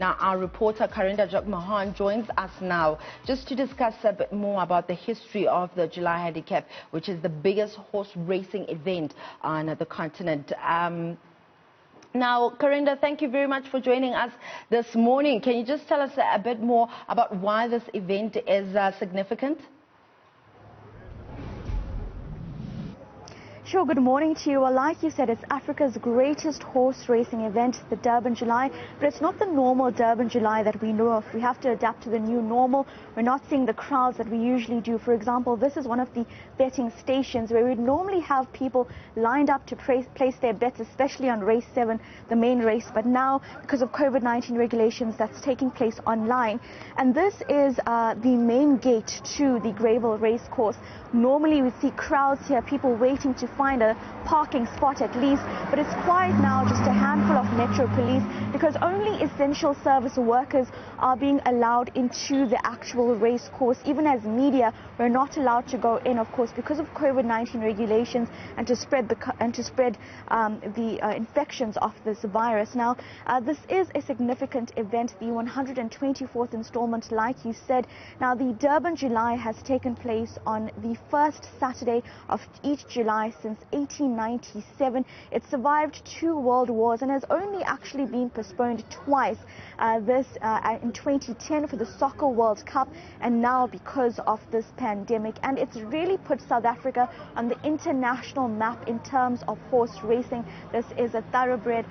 Now, our reporter Karinda Jagmohan joins us now just to discuss a bit more about the history of the July Handicap, which is the biggest horse racing event on the continent. Now, Karinda, thank you very much for joining us this morning. Can you just tell us a bit more about why this event is significant? Sure, good morning to you. Well, like you said, it's Africa's greatest horse racing event, the Durban July, but it's not the normal Durban July that we know of. We have to adapt to the new normal. We're not seeing the crowds that we usually do. For example, this is one of the betting stations where we'd normally have people lined up to place their bets, especially on race 7, the main race. But now, because of COVID-19 regulations, that's taking place online. And this is the main gate to the Gravel race course. Normally, we see crowds here, people waiting to find a parking spot at least, but it's quiet now, just a handful of Metro Police, because only essential service workers are being allowed into the actual race course. Even as media, we're not allowed to go in, of course, because of COVID-19 regulations and to spread the infections of this virus. Now, this is a significant event, the 124th installment, like you said. Now, the Durban July has taken place on the first Saturday of each July since 1897. It survived 2 world wars and has only actually been postponed twice. This in 2010 for the Soccer World Cup, and now because of this pandemic. And it's really put South Africa on the international map in terms of horse racing. This is a thoroughbred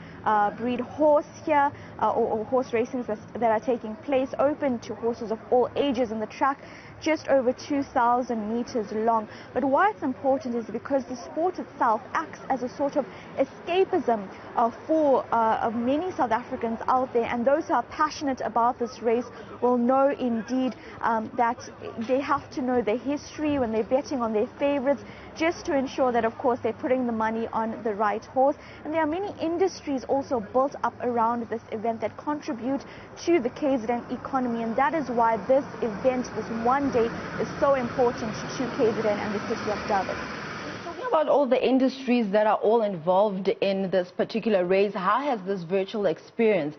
breed horse here, or horse racings that are taking place, open to horses of all ages, in the track just over 2,000 meters long. But why it's important is because the sport itself acts as a sort of escapism for many South Africans out there, and those who are passionate about this race will know indeed that they have to know their history when they're betting on their favorites, just to ensure that, of course, they're putting the money on the right horse. And there are many industries also built up around this event that contribute to the KZN economy, and that is why this event, this one day, is so important to KZN and the city of Durban. Talking about all the industries that are all involved in this particular race, how has this virtual experience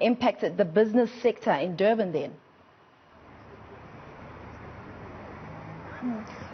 impacted the business sector in Durban then?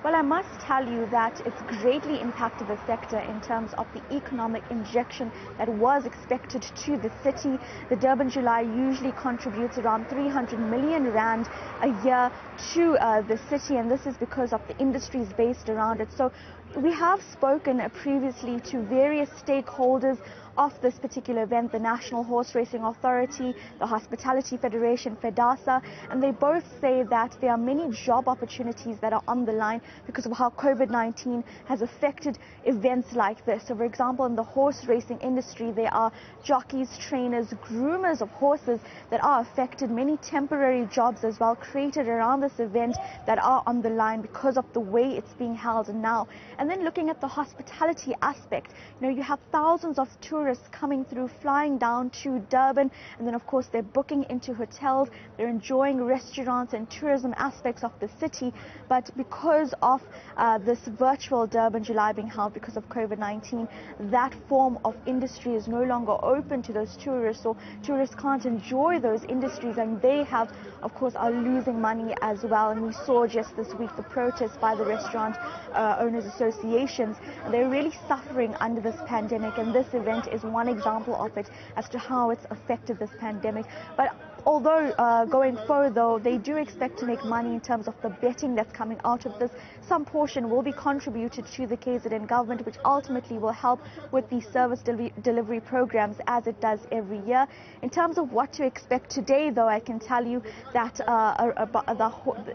Well, I must tell you that it's greatly impacted the sector in terms of the economic injection that was expected to the city. The Durban July usually contributes around 300 million rand a year to the city, and this is because of the industries based around it. So we have spoken previously to various stakeholders of this particular event, the National Horse Racing Authority, the Hospitality Federation, FEDASA, and they both say that there are many job opportunities that are on the line because of how COVID-19 has affected events like this. So, for example, in the horse racing industry, there are jockeys, trainers, groomers of horses that are affected, many temporary jobs as well created around this event that are on the line because of the way it's being held now. And then looking at the hospitality aspect, you have thousands of tourists coming through, flying down to Durban, and then of course they're booking into hotels, they're enjoying restaurants and tourism aspects of the city. But because of this virtual Durban July being held because of COVID-19, that form of industry is no longer open to those tourists, or tourists can't enjoy those industries, and they have, of course, are losing money as well. And we saw just this week the protests by the restaurant owners associations. They're really suffering under this pandemic, and this event is one example of it as to how it's affected this pandemic. But although going forward, though, they do expect to make money in terms of the betting that's coming out of this. Some portion will be contributed to the KZN government, which ultimately will help with the service delivery programs as it does every year. In terms of what to expect today, though, I can tell you that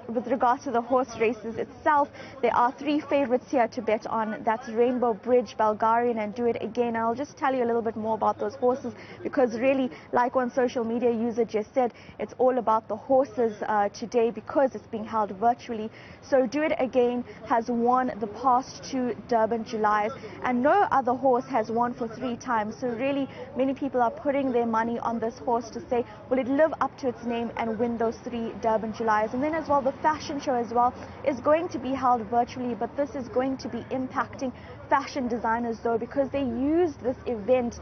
with regards to the horse races itself, there are 3 favorites here to bet on. That's Rainbow Bridge, Bulgarian, and Do It Again. And I'll just tell you a little bit more about those horses, because really, like one social media user just said, it's all about the horses today because it's being held virtually. So Do It Again has won the past 2 Durban Julys, and no other horse has won for 3 times. So really, many people are putting their money on this horse to say, will it live up to its name and win those 3 Durban Julys? And then as well, the fashion show as well is going to be held virtually, but this is going to be impacting fashion designers though, because they used this event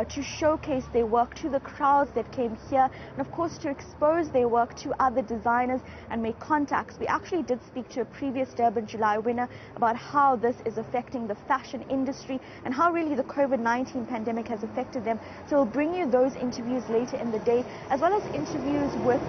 to showcase their work to the crowds that came here, and of course to expose their work to other designers and make contacts. We actually did speak to a previous Durban July winner about how this is affecting the fashion industry and how really the COVID-19 pandemic has affected them. So we'll bring you those interviews later in the day, as well as interviews with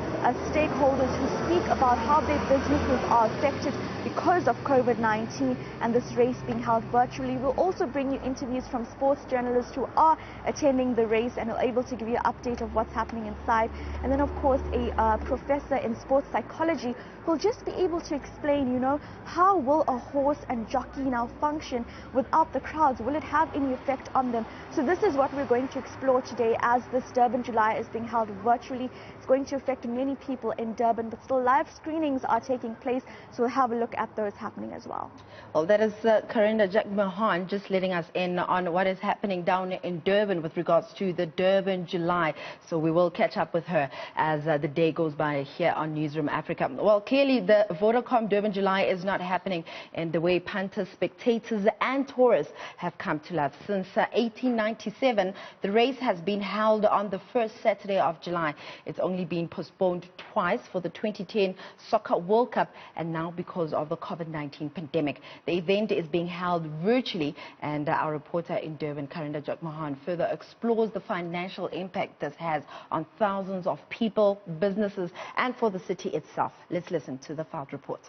stakeholders who speak about how their businesses are affected because of COVID-19 and this race being held virtually. We'll also bring you interviews from sports journalists who are attending the race and are able to give you an update of what's happening inside. And then of course a professor in sports psychology who'll just be able to explain, you know, how will a horse and jockey now function without the crowds? Will it have any effect on them? So this is what we're going to explore today as this Durban July is being held virtually. It's going to affect many people in Durban, but still live screenings are taking place, so we'll have a look at those happening as well. Well, that is Karinda Jack Mahan just letting us in on what is happening down in Durban with regards to the Durban July. So we will catch up with her as the day goes by here on Newzroom Afrika. Well, clearly the Vodacom Durban July is not happening in the way punters, spectators and tourists have come to life. Since 1897, the race has been held on the first Saturday of July. It's only been postponed twice for the 2010 Soccer World Cup and now because of the COVID-19 pandemic. The event is being held virtually, and our reporter in Durban, Karinda Jack Mahan, further explores the financial impact this has on thousands of people, businesses and for the city itself. Let's listen to the FALT report.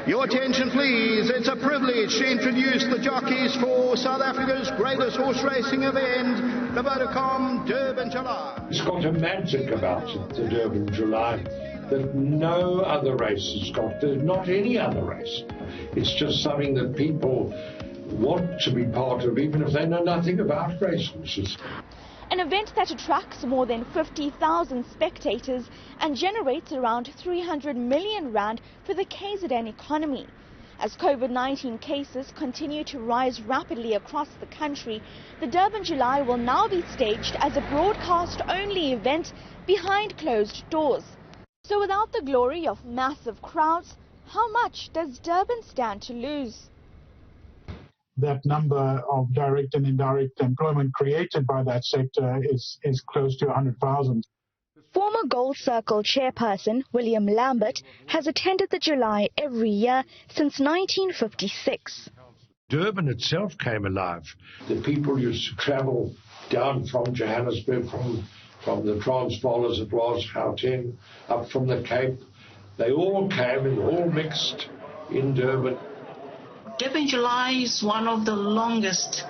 Your attention please, it's a privilege to introduce the jockeys for South Africa's greatest horse racing event, the Vodacom Durban July. It's got a magic about it, the Durban July, that no other race has got, not any other race. It's just something that people want to be part of, even if they know nothing about racehorses. An event that attracts more than 50,000 spectators and generates around 300 million rand for the KZN economy. As COVID-19 cases continue to rise rapidly across the country, the Durban July will now be staged as a broadcast-only event behind closed doors. So without the glory of massive crowds, how much does Durban stand to lose? That number of direct and indirect employment created by that sector is close to 100,000. Former Gold Circle chairperson William Lambert has attended the July every year since 1956. Durban itself came alive. The people used to travel down from Johannesburg, from the Transvaal as it was, Gauteng, up from the Cape. They all came and all mixed in Durban. Durban July is one of the longest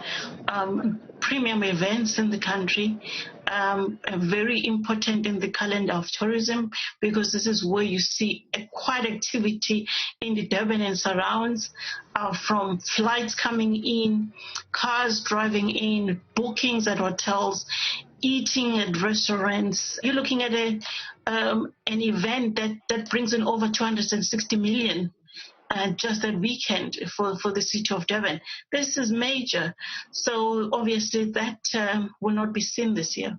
premium events in the country, very important in the calendar of tourism, because this is where you see quite activity in the Durban and surrounds, from flights coming in, cars driving in, bookings at hotels, eating at restaurants. You're looking at an event that brings in over 260 million. Just that weekend for the city of Durban. This is major. So obviously that will not be seen this year.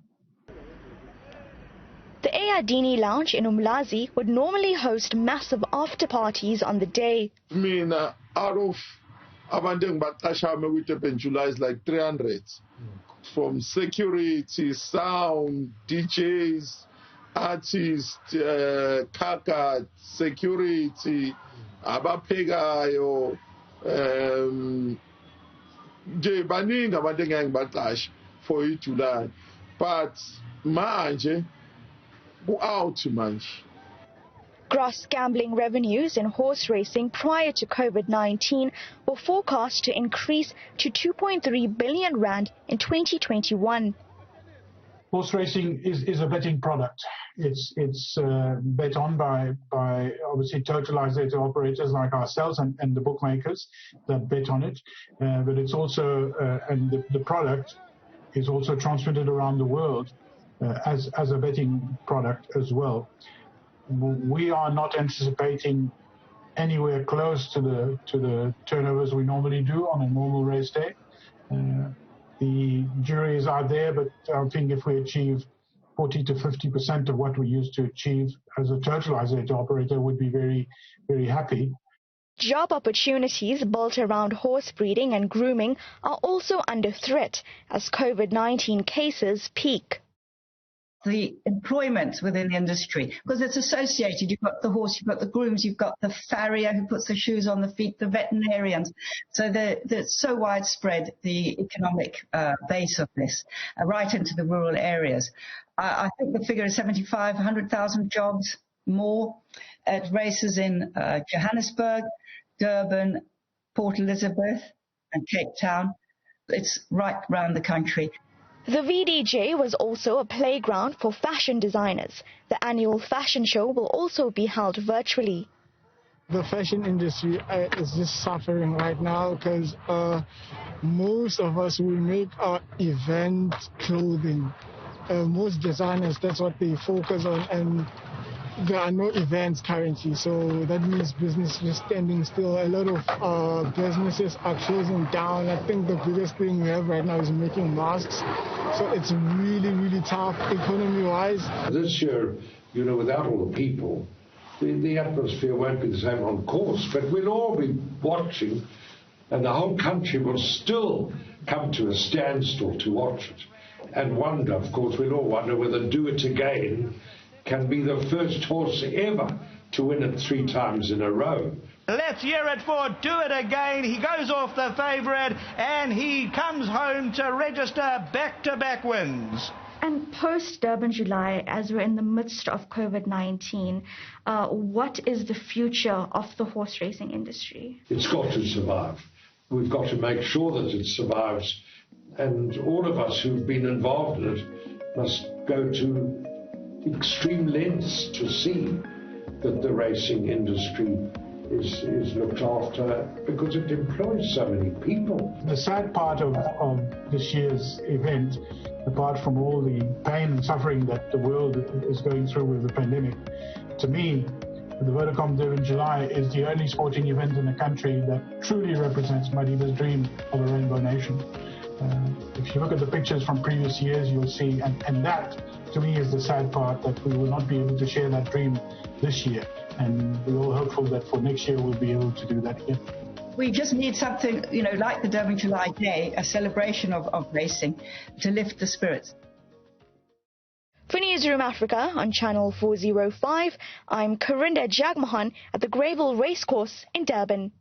The Ayadini Lounge in Umlazi would normally host massive after parties on the day. Out of Abandon Batashame with Durban July is like 300. From security, sound, DJs, artists, kaka, security, abaphekayo nje baningi abantu engeke baqashe for iJuly, but manje ku-out manje. Gross gambling revenues in horse racing prior to COVID-19 were forecast to increase to 2.3 billion rand in 2021. Horse racing is a betting product. It's bet on by obviously totalizer operators like ourselves and the bookmakers that bet on it. But it's also and the product is also transmitted around the world as a betting product as well. We are not anticipating anywhere close to the turnovers we normally do on a normal race day. The jury is out there, but I think if we achieve 40 to 50% of what we used to achieve as a totalizer operator, would be very, very happy. Job opportunities built around horse breeding and grooming are also under threat as COVID-19 cases peak. The employment within the industry, because it's associated. You've got the horse, you've got the grooms, you've got the farrier who puts the shoes on the feet, the veterinarians. So they're so widespread, the economic base of this, right into the rural areas. I think the figure is 100,000 jobs more at races in Johannesburg, Durban, Port Elizabeth and Cape Town. It's right round the country. The VDJ was also a playground for fashion designers. The annual fashion show will also be held virtually. The fashion industry is just suffering right now because most of us will make our event clothing. Most designers, that's what they focus on, and there are no events currently, so that means business is standing still. A lot of businesses are closing down. I think the biggest thing we have right now is making masks, so it's really, really tough economy-wise. This year, without all the people, the atmosphere won't be the same on course, but we'll all be watching, and the whole country will still come to a standstill to watch it. And wonder, of course, we'll all wonder whether Do It Again can be the first horse ever to win it 3 times in a row. Let's hear it for Do It Again. He goes off the favourite and he comes home to register back-to-back wins. And post Durban July, as we're in the midst of COVID-19, what is the future of the horse racing industry? It's got to survive. We've got to make sure that it survives. And all of us who've been involved in it must go to extreme lengths to see that the racing industry is looked after, because it employs so many people. The sad part of this year's event, apart from all the pain and suffering that the world is going through with the pandemic, to me, the Vodacom Durban July is the only sporting event in the country that truly represents Madiba's dream of a rainbow nation. If you look at the pictures from previous years, you'll see, and that to me is the sad part, that we will not be able to share that dream this year. And we're all hopeful that for next year we'll be able to do that again. We just need something, like the Durban July Day, a celebration of racing to lift the spirits. For Newzroom Afrika on Channel 405, I'm Karinda Jagmohan at the Greyville Racecourse in Durban.